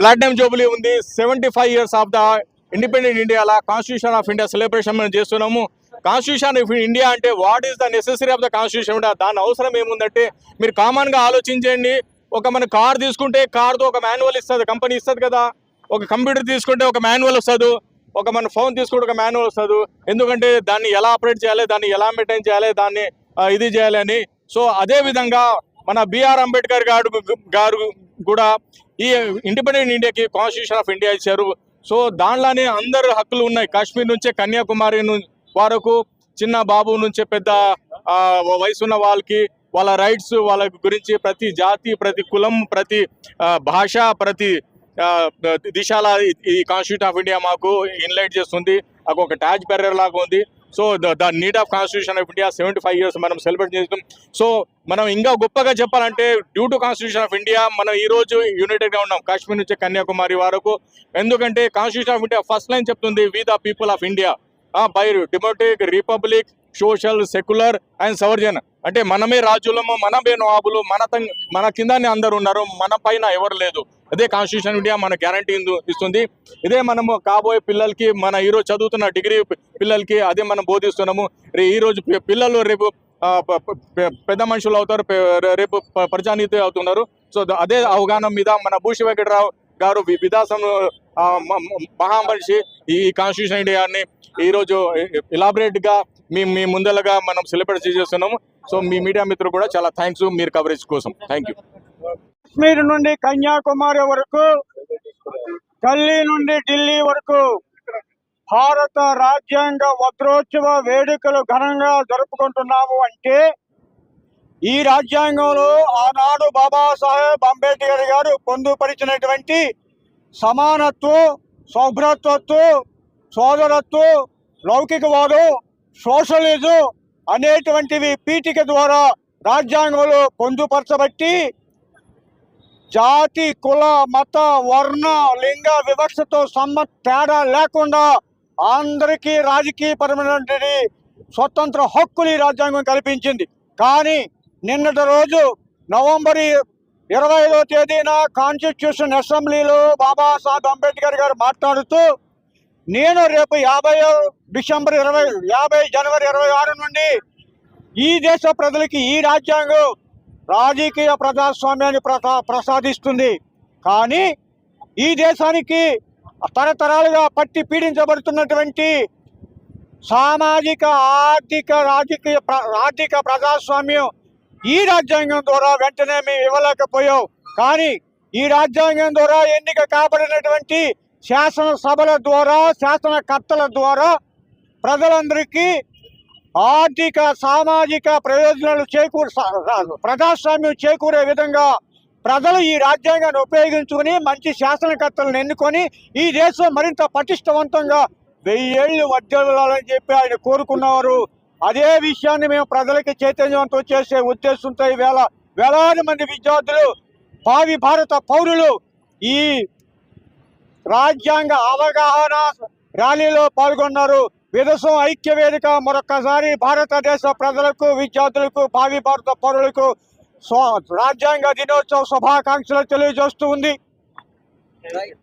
Platinum jubilee ఉంది. 75 years of the independent India constitution of India celebration మనం చేస్తున్నాము. Constitution of India అంటే what is the necessary of the constitution, దాని అవసరం ఏముందంటే మీరు కామన్గా ఆలోచించండి. మన కార్ తీసుకుంటే కార్తో ఒక మాన్యువల్ ఇస్తుంది, కంపెనీ ఇస్తుంది కదా. ఒక కంప్యూటర్ తీసుకుంటే ఒక మాన్యువల్ వస్తుంది, మన ఫోన్ తీసుకుంటే ఒక మాన్యువల్ వస్తుంది. ఎందుకంటే దాన్ని ఎలా ఆపరేట్ చేయాలి, దాన్ని ఎలా మెయింటైన్ చేయాలి, దాన్ని ఇది చేయాలి అని. సో అదేవిధంగా మన బిఆర్ అంబేద్కర్ గారు కూడా ఈ ఇండిపెండెంట్ ఇండియాకి కాన్స్టిట్యూషన్ ఆఫ్ ఇండియా ఇచ్చారు. సో దాంట్లోనే అందరు హక్కులు ఉన్నాయి. కాశ్మీర్ నుంచే కన్యాకుమారి వరకు, చిన్న బాబు నుంచి పెద్ద వయసున్న వాళ్ళకి వాళ్ళ రైట్స్, వాళ్ళ గురించి ప్రతి జాతి, ప్రతి కులం, ప్రతి భాష, ప్రతి దిశల ఈ కాన్స్టిట్యూషన్ ఆఫ్ ఇండియా మాకు ఇన్లైట్ చేస్తుంది. అది ఒక ట్యాజ్ బెర్రర్ లాగా ఉంది. So the need of constitution of India 75 years మనం సెలబ్రేట్ చేస్తాం. సో మనం ఇంకా గొప్పగా చెప్పాలంటే due to constitution of India మనం ఈ రోజు యూనైటెడ్గా ఉన్నాం, కాశ్మీర్ నుంచి కన్యాకుమారి వరకు. ఎందుకంటే constitution of India first line చెప్తుంది, we the people of India by democratic republic social secular and sovereign. అంటే మనమే రాజులము, మనమే నవాబులు, మన కిందనే అందరు ఉన్నారు, మన పైన ఎవరు లేదు. అదే కాన్స్టిట్యూషన్ ఇండియా మన గ్యారంటీ ఇస్తుంది. ఇదే మనము కాబోయే పిల్లలకి, మన ఈరోజు చదువుతున్న డిగ్రీ పిల్లలకి అదే మనం బోధిస్తున్నాము. ఈరోజు పిల్లలు రేపు పెద్ద మనుషులు అవుతారు, రేపు ప్రజానీతి అవుతున్నారు. సో అదే అవగాహన మీద మన భూషి వెంకటరావు గారు విదాసం మహామనిషి ఈ కాన్స్టిట్యూషన్ ఇండియాని ఈరోజు ఎలాబరేట్గా మీ ముందరగా మనం సెలబ్రేట్ చేస్తున్నాము. సో మీ మీడియా మిత్రులు కూడా చాలా థ్యాంక్స్ మీరు కవరేజ్ కోసం. Thank you. కాశ్మీర్ నుండి కన్యాకుమారి వరకు, ఢిల్లీ నుండి ఢిల్లీ వరకు భారత రాజ్యాంగ వజ్రోత్సవ వేడుకలు ఘనంగా జరుపుకుంటున్నాము. అంటే ఈ రాజ్యాంగంలో ఆనాడు బాబాసాహెబ్ అంబేద్కర్ గారు పొందుపరిచినటువంటి సమానత్వం, సౌభ్రతత్వం, సోదరత్వం, లౌకికవాదం, సోషలిజం అనేటువంటివి పీఠిక ద్వారా రాజ్యాంగంలో పొందుపరచబట్టి జాతి, కుల, మత, వర్ణ, లింగ వివక్షతో తేడా లేకుండా అందరికీ రాజకీయపరమైనటువంటి స్వతంత్ర హక్కులు ఈ రాజ్యాంగం కల్పించింది. కానీ నిన్నటి రోజు నవంబర్ 25వ తేదీన కాన్స్టిట్యూషన్ అసెంబ్లీలో బాబాసాహెబ్ అంబేద్కర్ గారు మాట్లాడుతూ, నేను రేపు 50 జనవరి 26 నుండి ఈ దేశ ప్రజలకి ఈ రాజ్యాంగం రాజకీయ ప్రజాస్వామ్యాన్ని ప్రసాదిస్తుంది. కానీ ఈ దేశానికి తరతరాలుగా పట్టి పీడించబడుతున్నటువంటి సామాజిక, ఆర్థిక ప్రజాస్వామ్యం ఈ రాజ్యాంగం ద్వారా వెంటనే మేము ఇవ్వలేకపోయాం. కానీ ఈ రాజ్యాంగం ద్వారా ఎన్నిక కాబడినటువంటి శాసనసభల ద్వారా, శాసనకర్తల ద్వారా ప్రజలందరికీ ఆర్థిక, సామాజిక ప్రయోజనాలు ప్రజాస్వామ్యం చేకూరే విధంగా ప్రజలు ఈ రాజ్యాంగాన్ని ఉపయోగించుకుని మంచి శాసనకర్తలను ఎన్నుకొని ఈ దేశం మరింత పటిష్టవంతంగా 1000 ఏళ్ళు వర్ధిల్లాలని చెప్పి ఆయన కోరుకున్నారు. అదే విషయాన్ని మేము ప్రజలకి చైతన్యవంతం చేసే ఉద్దేశంతో ఈవేళ వేలాది మంది విద్యార్థులు, భావి భారత పౌరులు ఈ రాజ్యాంగ అవగాహన ర్యాలీలో పాల్గొన్నారు. విదసం ఐక్య వేదిక మరొకసారి భారతదేశ ప్రజలకు, విద్యార్థులకు, భావి భారత పౌరులకు రాజ్యాంగ దినోత్సవ శుభాకాంక్షలు తెలియజేస్తూ ఉంది.